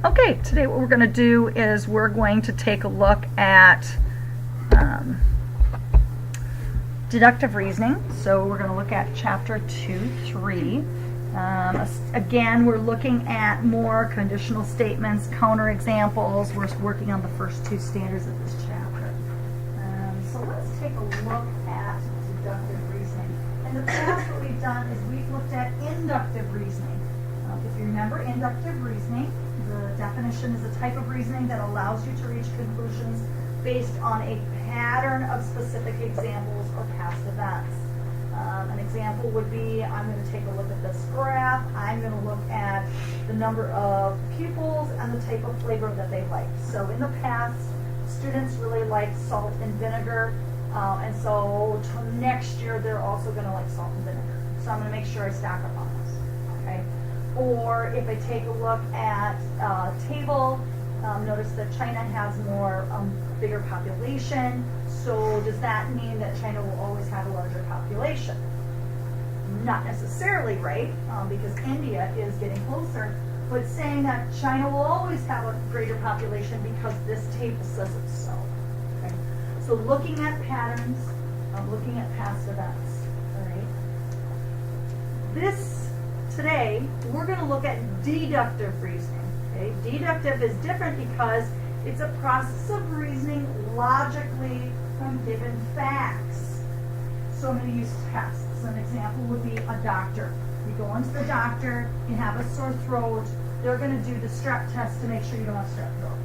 Okay, today what we're going to do is we're going to take a look at deductive reasoning. So we're going to look at chapter 2, 3. Again, we're looking at more conditional statements, counterexamples. We're working on the first two standards of this chapter. So let's take a look at deductive reasoning. In the past, what we've done is we've looked at inductive reasoning. If you remember inductive reasoning, the definition is a type of reasoning that allows you to reach conclusions based on a pattern of specific examples or past events. An example would be, I'm going to take a look at this graph. I'm going to look at the number of pupils and the type of flavor that they like. So in the past, students really like salt and vinegar, and so next year they're also going to like salt and vinegar. So I'm going to make sure I stack up on this. Okay. Or if I take a look at a table, notice that China has more bigger population. So does that mean that China will always have a larger population? Not necessarily, right? Because India is getting closer. But saying that China will always have a greater population because this table says it so. Okay? So looking at patterns, looking at past events. All right. Today, we're going to look at deductive reasoning. Okay? Deductive is different because it's a process of reasoning logically from given facts. So I'm going to use tests. An example would be a doctor. You go into the doctor, you have a sore throat, they're going to do the strep test to make sure you don't have strep throat.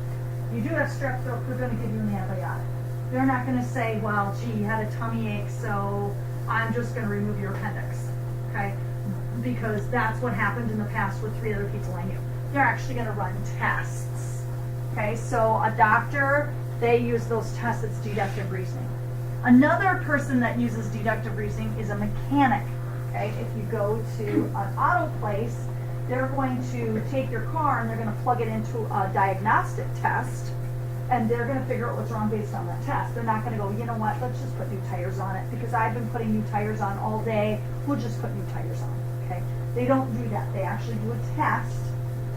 You do have strep throat, they're going to give you an antibiotic. They're not going to say, well, gee, you had a tummy ache, so I'm just going to remove your appendix. Okay? Because that's what happened in the past with 3 other people I knew. They're actually going to run tests. Okay, so a doctor, they use those tests. It's deductive reasoning. Another person that uses deductive reasoning is a mechanic. Okay, if you go to an auto place, they're going to take your car and they're going to plug it into a diagnostic test, and they're going to figure out what's wrong based on that test. They're not going to go, you know what, let's just put new tires on it because I've been putting new tires on all day. We'll just put new tires on. Okay? They don't do that. They actually do a test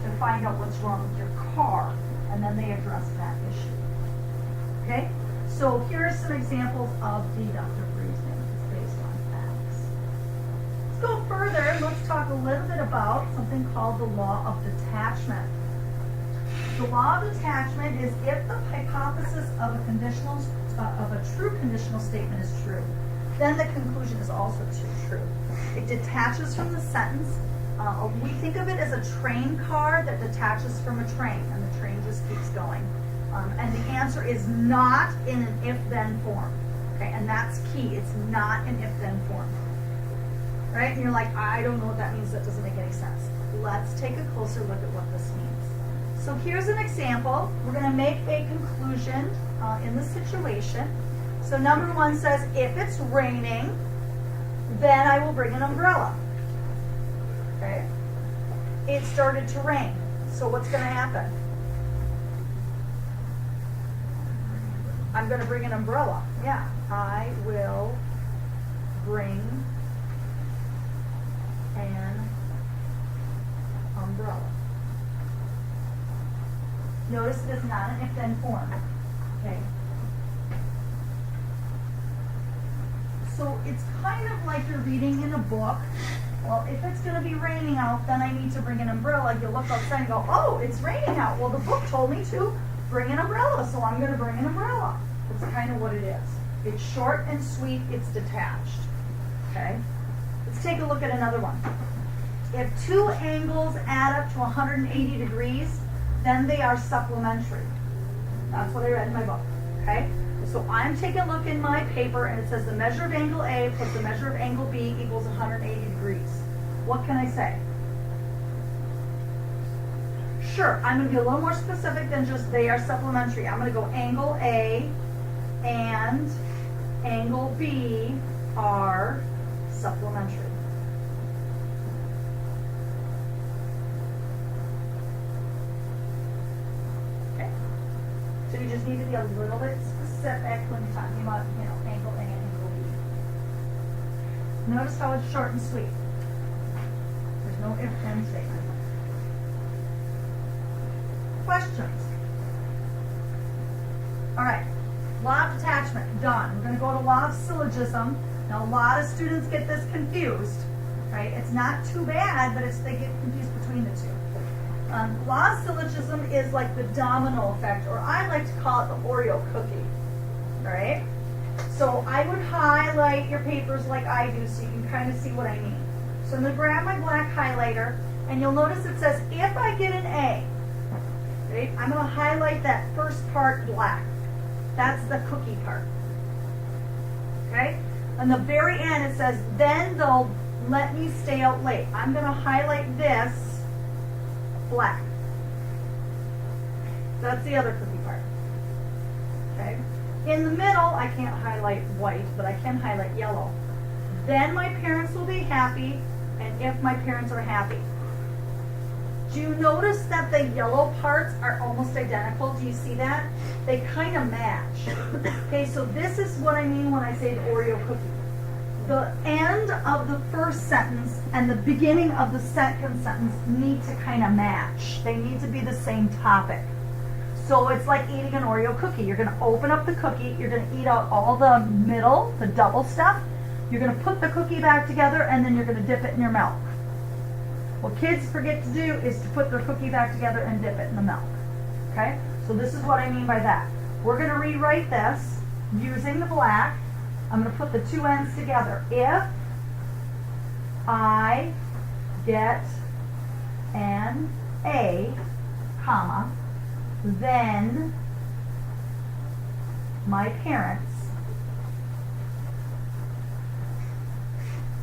to find out what's wrong with your car, and then they address that issue. Okay? So here are some examples of deductive reasoning. It's based on facts. Let's go further. Let's talk a little bit about something called the law of detachment. The law of detachment is if the hypothesis of a true conditional statement is true, then the conclusion is also true. It detaches from the sentence. We think of it as a train car that detaches from a train, and the train just keeps going. And the answer is not in an if-then form. Okay, and that's key. It's not an if-then form. Right? And you're like, I don't know what that means. That doesn't make any sense. Let's take a closer look at what this means. So here's an example. We're going to make a conclusion in the situation. So number 1 says, if it's raining, then I will bring an umbrella. Okay? It started to rain. So what's going to happen? I'm going to bring an umbrella. Yeah, I will bring an umbrella. Notice it is not an if-then form. Okay? So it's kind of like you're reading in a book. Well, if it's going to be raining out, then I need to bring an umbrella. You look outside and go, oh, it's raining out. Well, the book told me to bring an umbrella, so I'm going to bring an umbrella. That's kind of what it is. It's short and sweet. It's detached. Okay? Let's take a look at another one. If 2 angles add up to 180 degrees, then they are supplementary. That's what I read in my book. Okay? So I'm taking a look in my paper, and it says the measure of angle A plus the measure of angle B equals 180 degrees. What can I say? Sure, I'm going to be a little more specific than just they are supplementary. I'm going to go angle A and angle B are supplementary. Okay. So you just need to be a little bit specific when you're talking about, angle A and angle B. Notice how it's short and sweet. There's no if-then statement. questions? All right, law of detachment, done. We're going to go to law of syllogism. Now, a lot of students get this confused, right? It's not too bad, but they get confused between the two. Law of syllogism is like the domino effect, or I like to call it the Oreo cookie, all right? So I would highlight your papers like I do so you can kind of see what I mean. So I'm going to grab my black highlighter, and you'll notice it says, if I get an A, right, I'm going to highlight that first part black. That's the cookie part, okay? On the very end, it says, then they'll let me stay out late. I'm going to highlight this black. That's the other cookie part, okay? In the middle, I can't highlight white, but I can highlight yellow. Then my parents will be happy, and if my parents are happy. Do you notice that the yellow parts are almost identical? Do you see that? They kind of match. Okay, so this is what I mean when I say the Oreo cookie. The end of the first sentence and the beginning of the second sentence need to kind of match. They need to be the same topic. So it's like eating an Oreo cookie. You're going to open up the cookie, you're going to eat out all the middle, the double stuff. You're going to put the cookie back together, and then you're going to dip it in your milk. What kids forget to do is to put their cookie back together and dip it in the milk. Okay? So this is what I mean by that. We're going to rewrite this using the black. I'm going to put the two ends together. If I get an A, comma, then my parents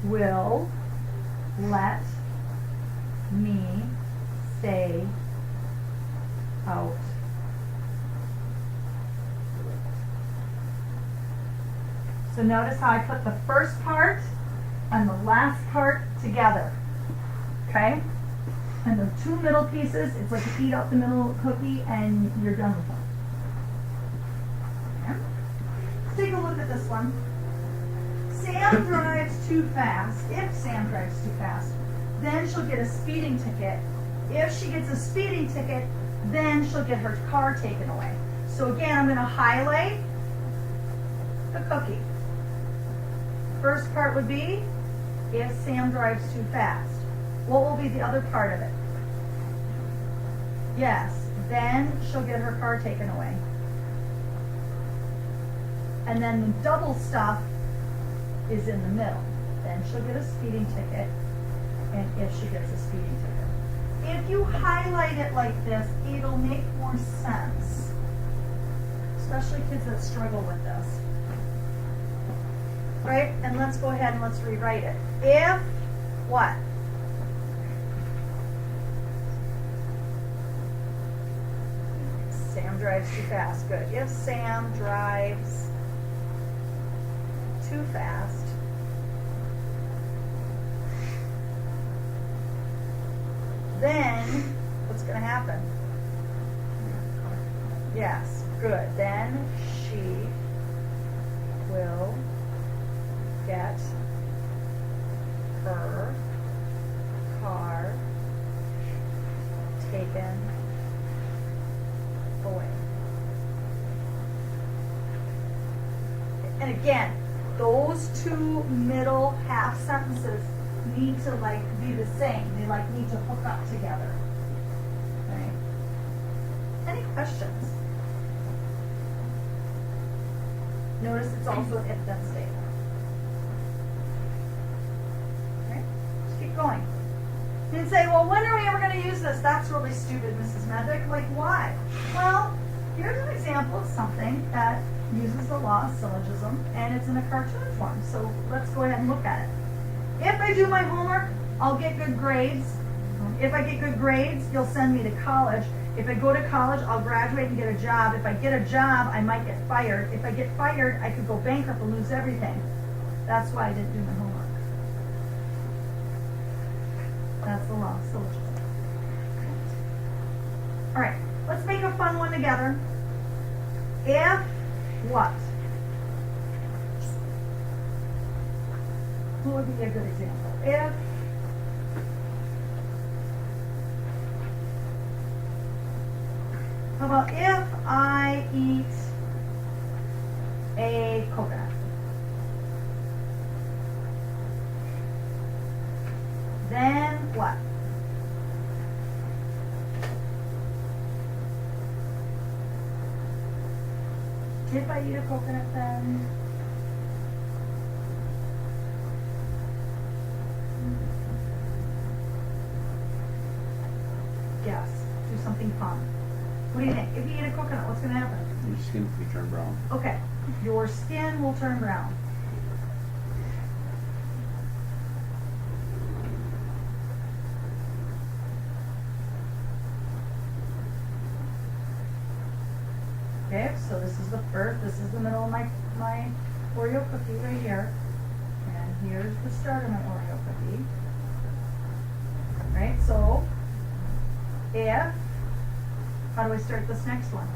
will let me stay out. So notice how I put the first part and the last part together, okay? And the two middle pieces, it's like you eat out the middle cookie and you're done with them. Okay. Let's take a look at this one. Sam drives too fast. If Sam drives too fast, then she'll get a speeding ticket. If she gets a speeding ticket, then she'll get her car taken away. So again, I'm going to highlight the cookie. First part would be, if Sam drives too fast. What will be the other part of it? Yes, then she'll get her car taken away. And then the double stuff is in the middle. Then she'll get a speeding ticket, and if she gets a speeding ticket. If you highlight it like this, it'll make more sense, especially kids that struggle with this. Right? And let's go ahead and let's rewrite it. If what? Sam drives too fast. Good. If Sam drives too fast, then what's going to happen? Yes, good. Then she will get her car taken away. And again, those two middle half sentences need to like be the same. They like need to hook up together. Right? Any questions? Notice it's also an if-then statement. Okay? Just keep going. You can say, well, when are we ever going to use this? That's really stupid, Mrs. Medvick. Like, why? Well, here's an example of something that uses the law of syllogism, and it's in a cartoon form. So let's go ahead and look at it. If I do my homework, I'll get good grades. If I get good grades, you'll send me to college. If I go to college, I'll graduate and get a job. If I get a job, I might get fired. If I get fired, I could go bankrupt and lose everything. That's why I didn't do my homework. That's the law of syllogism. All right, let's make a fun one together. If what? What would be a good example? If How about if I eat a coconut? Then what? If I eat a coconut, then yes, do something fun. What do you think? If you eat a coconut, what's going to happen? Your skin will turn brown. Okay, your skin will turn brown. Okay, so this is the first, this is the middle of my Oreo cookie right here. And here's the start of my Oreo cookie. Right, so if, how do I start this next one?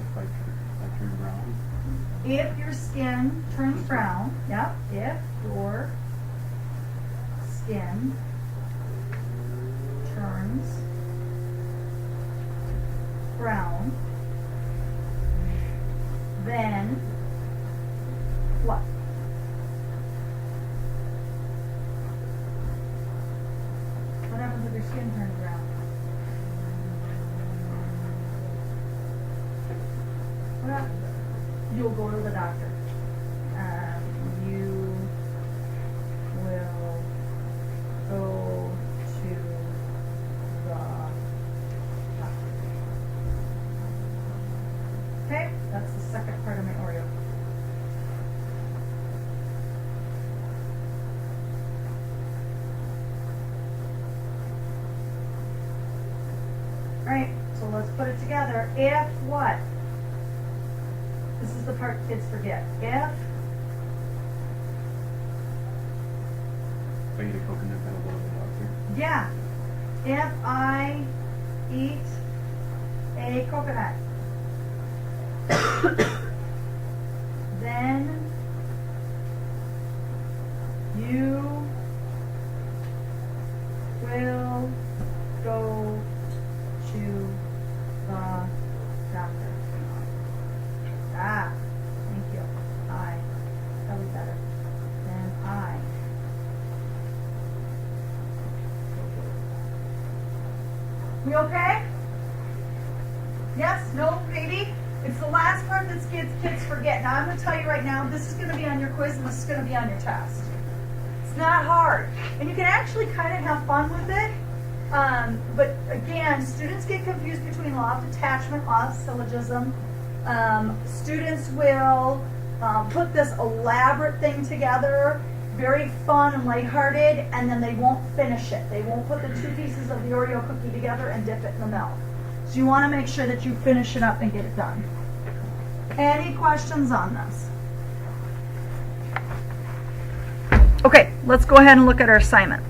If I turn brown. If your skin turns brown, yep, if your skin turns brown, then what? What happens if your skin turns brown? What happens? You'll go to the doctor. You will go to the doctor. Okay, that's the second part of my Oreo. Alright, so let's put it together. If what? This is the part kids forget. If If I eat a coconut, then I'll go to the doctor. yeah, if I eat a coconut, then you will go to the doctor. Ah, thank you. Probably better. Then I. We okay? Yes? No? Maybe? It's the last part that kids forget. Now I'm going to tell you right now, this is going to be on your quiz and this is going to be on your test. It's not hard. And you can actually kind of have fun with it. But again, students get confused between law of detachment, law of syllogism. Students will put this elaborate thing together, very fun and lighthearted, and then they won't finish it. They won't put the two pieces of the Oreo cookie together and dip it in the milk. So you want to make sure that you finish it up and get it done. Any questions on this? Okay, let's go ahead and look at our assignment.